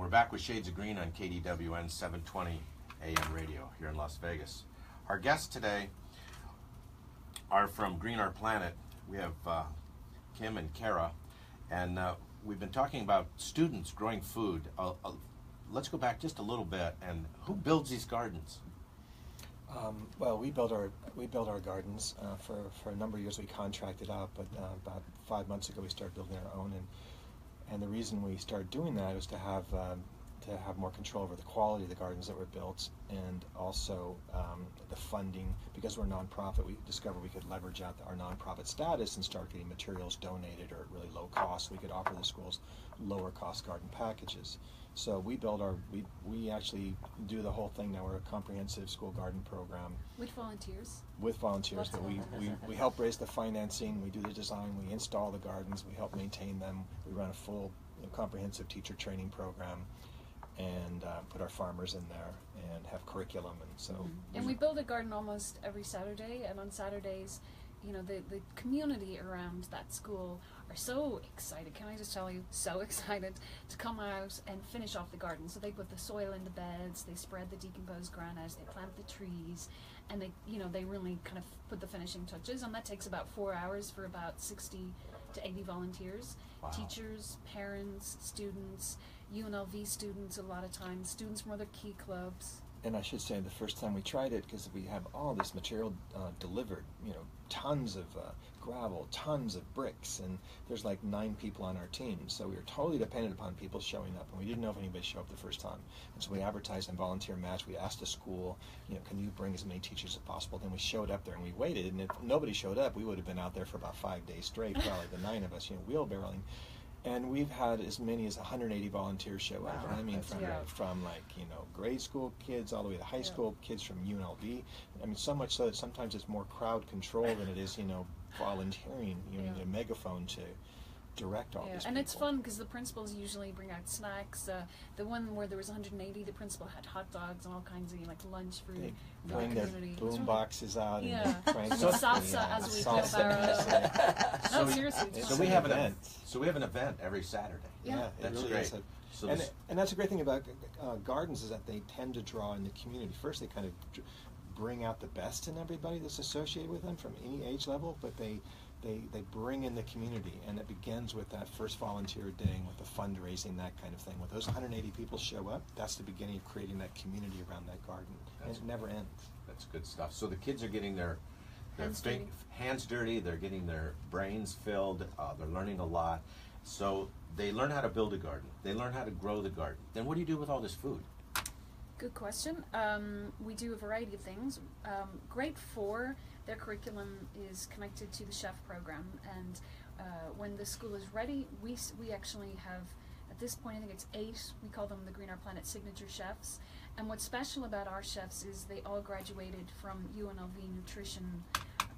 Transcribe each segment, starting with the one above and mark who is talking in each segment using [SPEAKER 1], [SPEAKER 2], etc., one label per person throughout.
[SPEAKER 1] We're back with Shades of Green on KDWN 720 AM radio here in Las Vegas. Our guests today are from Green Our Planet. We have Kim and Kara, and we've been talking about students growing food. Let's go back just a little bit, and who builds these gardens?
[SPEAKER 2] Well, we build our gardens. For a number of years we contracted out, but about 5 months ago we started building our own, and the reason we started doing that was to have more control over the quality of the gardens that were built, and also the funding. Because we're a nonprofit, we discovered we could leverage out our nonprofit status and start getting materials donated or at really low cost. We could offer the schools lower cost garden packages. So we actually do the whole thing now. We're a comprehensive school garden program.
[SPEAKER 3] With volunteers?
[SPEAKER 2] With volunteers, but we help raise the financing, we do the design, we install the gardens, we help maintain them, we run a full comprehensive teacher training program, and put our farmers in there and have curriculum, and so.
[SPEAKER 3] Mm-hmm. And we build a garden almost every Saturday, and on Saturdays, you know, the community around that school are so excited, can I just tell you, so excited to come out and finish off the garden. So they put the soil in the beds, they spread the decomposed granite, they plant the trees, and they really kind of put the finishing touches, and that takes about 4 hours for about 60 to 80 volunteers.
[SPEAKER 1] Wow.
[SPEAKER 3] Teachers, parents, students, UNLV students a lot of times, students from other key clubs.
[SPEAKER 2] And I should say, the first time we tried it, because we have all this material delivered, tons of gravel, tons of bricks, and there's like 9 people on our team, so we were totally dependent upon people showing up, and we didn't know if anybody showed up the first time. And so we advertised on volunteer match. We asked the school, can you bring as many teachers as possible? Then we showed up there and we waited, and if nobody showed up, we would have been out there for about 5 days straight, probably the 9 of us, wheelbarrowing. And we've had as many as 180 volunteers show up.
[SPEAKER 1] Wow.
[SPEAKER 2] And I mean, from grade school kids all the way to high school kids from UNLV. I mean, so much so that sometimes it's more crowd control than it is, volunteering. You need a megaphone to direct all these people.
[SPEAKER 3] And it's fun because the principals usually bring out snacks. The one where there was 180, the principal had hot dogs and all kinds of lunch food.
[SPEAKER 2] They
[SPEAKER 3] for
[SPEAKER 2] bring
[SPEAKER 3] the
[SPEAKER 2] their
[SPEAKER 3] community.
[SPEAKER 2] boom boxes out and crank
[SPEAKER 3] Some
[SPEAKER 2] up
[SPEAKER 3] salsa as we put
[SPEAKER 2] salsa.
[SPEAKER 3] No, seriously.
[SPEAKER 2] It's
[SPEAKER 1] So we have an event. So we have an event every Saturday.
[SPEAKER 3] Yeah.
[SPEAKER 2] It
[SPEAKER 1] That's
[SPEAKER 2] really
[SPEAKER 1] great.
[SPEAKER 2] is.
[SPEAKER 1] So
[SPEAKER 2] And that's a great thing about gardens, is that they tend to draw in the community. First, they kind of bring out the best in everybody that's associated with them from any age level, but they bring in the community, and it begins with that first volunteer day, with the fundraising, that kind of thing. When those 180 people show up, that's the beginning of creating that community around that garden, and it never ends.
[SPEAKER 1] That's good stuff. So the kids are getting their
[SPEAKER 3] Hands dirty.
[SPEAKER 1] they're getting their brains filled, they're learning a lot. So they learn how to build a garden, they learn how to grow the garden. Then what do you do with all this food?
[SPEAKER 3] Good question. We do a variety of things. Grade 4, their curriculum is connected to the chef program, and when the school is ready, we actually have, at this point I think it's 8, we call them the Green Our Planet signature chefs. And what's special about our chefs is they all graduated from UNLV nutrition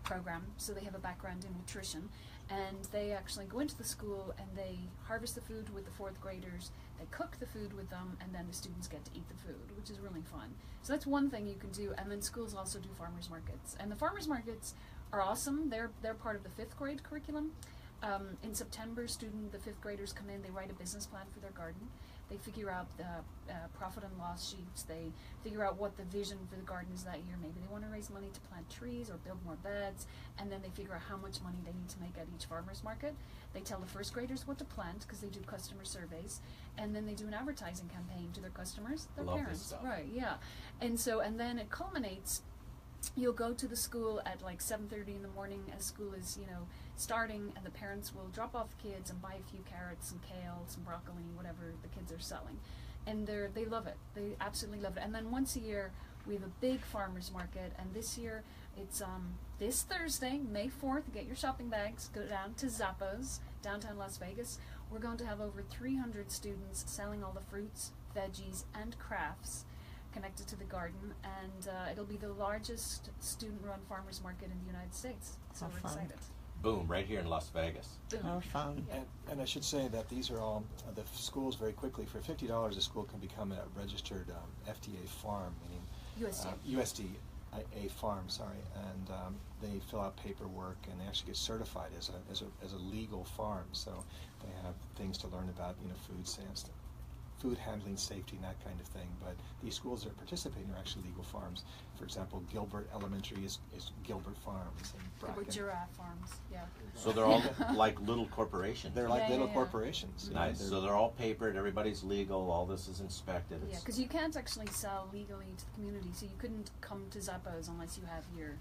[SPEAKER 3] program, so they have a background in nutrition, and they actually go into the school and they harvest the food with the 4th graders, they cook the food with them, and then the students get to eat the food, which is really fun. So that's one thing you can do. And then schools also do farmers markets, and the farmers markets are awesome. They're part of the 5th grade curriculum. In September, the 5th graders come in, they write a business plan for their garden. They figure out the profit and loss sheets. They figure out what the vision for the garden is that year. Maybe they want to raise money to plant trees or build more beds, and then they figure out how much money they need to make at each farmer's market. They tell the 1st graders what to plant, because they do customer surveys, and then they do an advertising campaign to their customers, their parents.
[SPEAKER 1] This stuff.
[SPEAKER 3] Right, yeah. And then it culminates. You'll go to the school at like 7:30 in the morning as school is, starting, and the parents will drop off the kids and buy a few carrots and kale, some broccoli, whatever the kids are selling. And they love it. They absolutely love it. And then once a year, we have a big farmers market, and this year it's this Thursday, May 4th. Get your shopping bags, go down to Zappos, downtown Las Vegas. We're going to have over 300 students selling all the fruits, veggies, and crafts connected to the garden, and it'll be the largest student-run farmers market in the United States. So we're excited.
[SPEAKER 1] Boom, right here in Las Vegas.
[SPEAKER 3] Boom.
[SPEAKER 4] How fun.
[SPEAKER 3] Yeah.
[SPEAKER 2] And I should say that these are all, the schools very quickly, for $50 a school can become a registered FDA farm, meaning USDA farm, and they fill out paperwork, and they actually get certified as a legal farm, so they have things to learn about, food stamps. food handling, safety, and that kind of thing. But these schools that are participating are actually legal farms. For example, Gilbert Elementary is Gilbert Farms, and Bracken.
[SPEAKER 3] With giraffe farms, yeah.
[SPEAKER 1] So they're all like little corporations.
[SPEAKER 2] They're like
[SPEAKER 3] Yeah,
[SPEAKER 2] little
[SPEAKER 3] yeah.
[SPEAKER 2] corporations.
[SPEAKER 1] Nice. So they're all papered. Everybody's legal. All this is inspected.
[SPEAKER 3] Yeah, because you can't actually sell legally to the community, so you couldn't come to Zappos unless you have your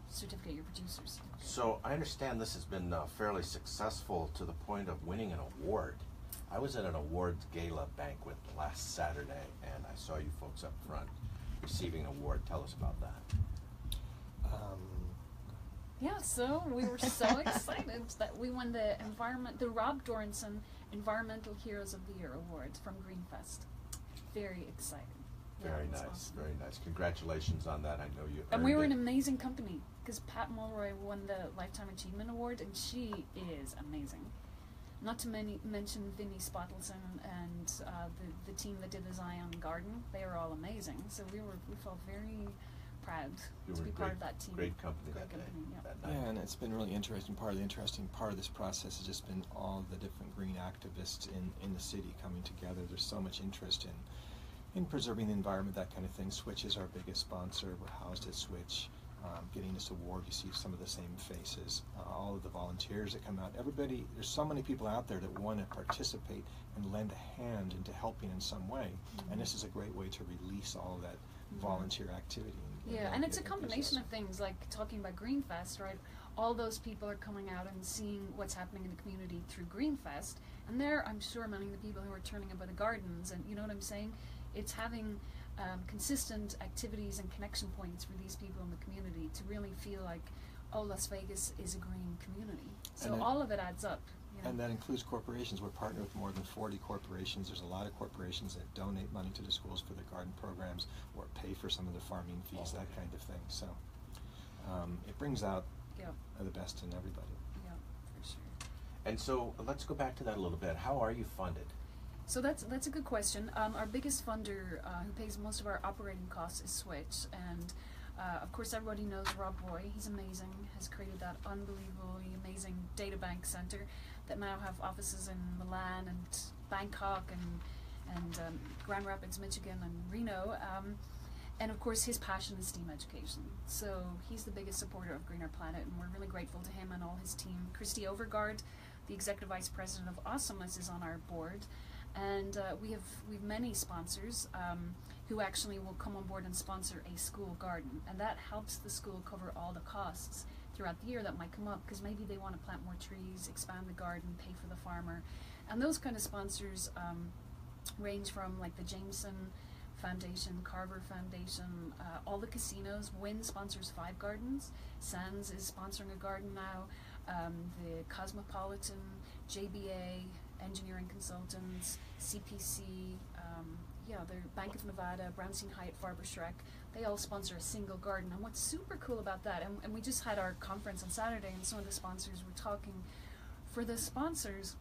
[SPEAKER 3] certificate, your producers.
[SPEAKER 1] So I understand this has been fairly successful to the point of winning an award. I was at an awards gala banquet last Saturday, and I saw you folks up front receiving an award. Tell us about that.
[SPEAKER 3] Yeah, so we were so excited that we won the Rob Dornson Environmental Heroes of the Year Award from Greenfest. Very excited. Yeah,
[SPEAKER 1] Very
[SPEAKER 3] it was
[SPEAKER 1] nice,
[SPEAKER 3] awesome.
[SPEAKER 1] very nice. Congratulations on that. I know you.
[SPEAKER 3] And we
[SPEAKER 1] earned
[SPEAKER 3] were an
[SPEAKER 1] it.
[SPEAKER 3] amazing company because Pat Mulroy won the Lifetime Achievement Award, and she is amazing. Not to mention Vinnie Spottleson and the team that did the Zion Garden. They are all amazing. So we felt very proud
[SPEAKER 1] You
[SPEAKER 3] to
[SPEAKER 1] were
[SPEAKER 3] be
[SPEAKER 1] in
[SPEAKER 3] part of that team.
[SPEAKER 1] Great company
[SPEAKER 3] Great
[SPEAKER 1] that day.
[SPEAKER 3] company, yeah.
[SPEAKER 1] That night.
[SPEAKER 2] Yeah, and it's been really interesting. The interesting part of this process has just been all the different green activists in the city coming together. There's so much interest in preserving the environment, that kind of thing. Switch is our biggest sponsor. We're housed at Switch. Getting this award, you see some of the same faces. All of the volunteers that come out. Everybody, there's so many people out there that want to participate and lend a hand into helping in some way.
[SPEAKER 3] Mm-hmm.
[SPEAKER 2] And this is a great way to release all of that volunteer activity.
[SPEAKER 3] Yeah, and it's a combination of things, like talking about Greenfest, right? All those people are coming out and seeing what's happening in the community through Greenfest, and there, I'm sure, many of the people who are turning up at the gardens, and you know what I'm saying? It's having consistent activities and connection points for these people in the community to really feel like, oh, Las Vegas is a green community. So
[SPEAKER 2] And
[SPEAKER 3] all of it adds up. You know?
[SPEAKER 2] And that includes corporations. We're partnered with more than 40 corporations. There's a lot of corporations that donate money to the schools for the garden programs or pay for some of the farming fees, that kind of thing. So it brings out
[SPEAKER 3] Yeah,
[SPEAKER 2] the best in everybody.
[SPEAKER 3] yeah, for sure.
[SPEAKER 1] And so let's go back to that a little bit. How are you funded?
[SPEAKER 3] So that's a good question. Our biggest funder, who pays most of our operating costs, is Switch, and of course everybody knows Rob Roy. He's amazing. Has created that unbelievably amazing data bank center that now have offices in Milan and Bangkok and Grand Rapids, Michigan, and Reno. And of course his passion is STEAM education. So he's the biggest supporter of Greener Planet, and we're really grateful to him and all his team. Christy Overgaard, the executive vice president of Awesomeness, is on our board. And we've many sponsors who actually will come on board and sponsor a school garden, and that helps the school cover all the costs throughout the year that might come up, because maybe they want to plant more trees, expand the garden, pay for the farmer, and those kind of sponsors range from like the Jameson Foundation, Carver Foundation, all the casinos. Wynn sponsors 5 gardens. Sands is sponsoring a garden now. The Cosmopolitan, JBA, Engineering Consultants, CPC, the Bank of Nevada, Brownstein Hyatt, Farber Schreck, they all sponsor a single garden. And what's super cool about that, and we just had our conference on Saturday, and some of the sponsors were talking, for the sponsors,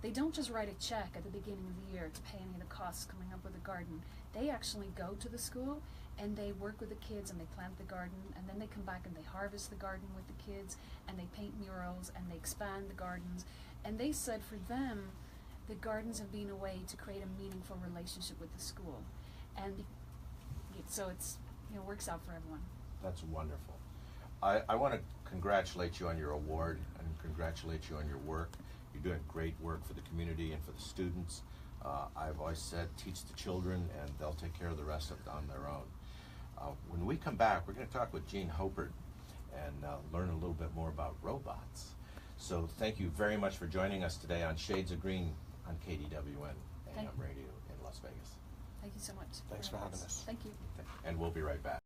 [SPEAKER 3] they don't just write a check at the beginning of the year to pay any of the costs coming up with the garden. They actually go to the school and they work with the kids and they plant the garden, and then they come back and they harvest the garden with the kids, and they paint murals and they expand the gardens. And they said for them, the gardens have been a way to create a meaningful relationship with the school. And so it's, works out for everyone.
[SPEAKER 1] That's wonderful. I want to congratulate you on your award and congratulate you on your work. You're doing great work for the community and for the students. I've always said, teach the children and they'll take care of the rest of it on their own. When we come back, we're going to talk with Jean Hoppert and learn a little bit more about robots. So thank you very much for joining us today on Shades of Green on KDWN AM radio in Las Vegas.
[SPEAKER 3] Thank you so much.
[SPEAKER 2] Thanks for having us.
[SPEAKER 3] Thank you.
[SPEAKER 1] And we'll be right back.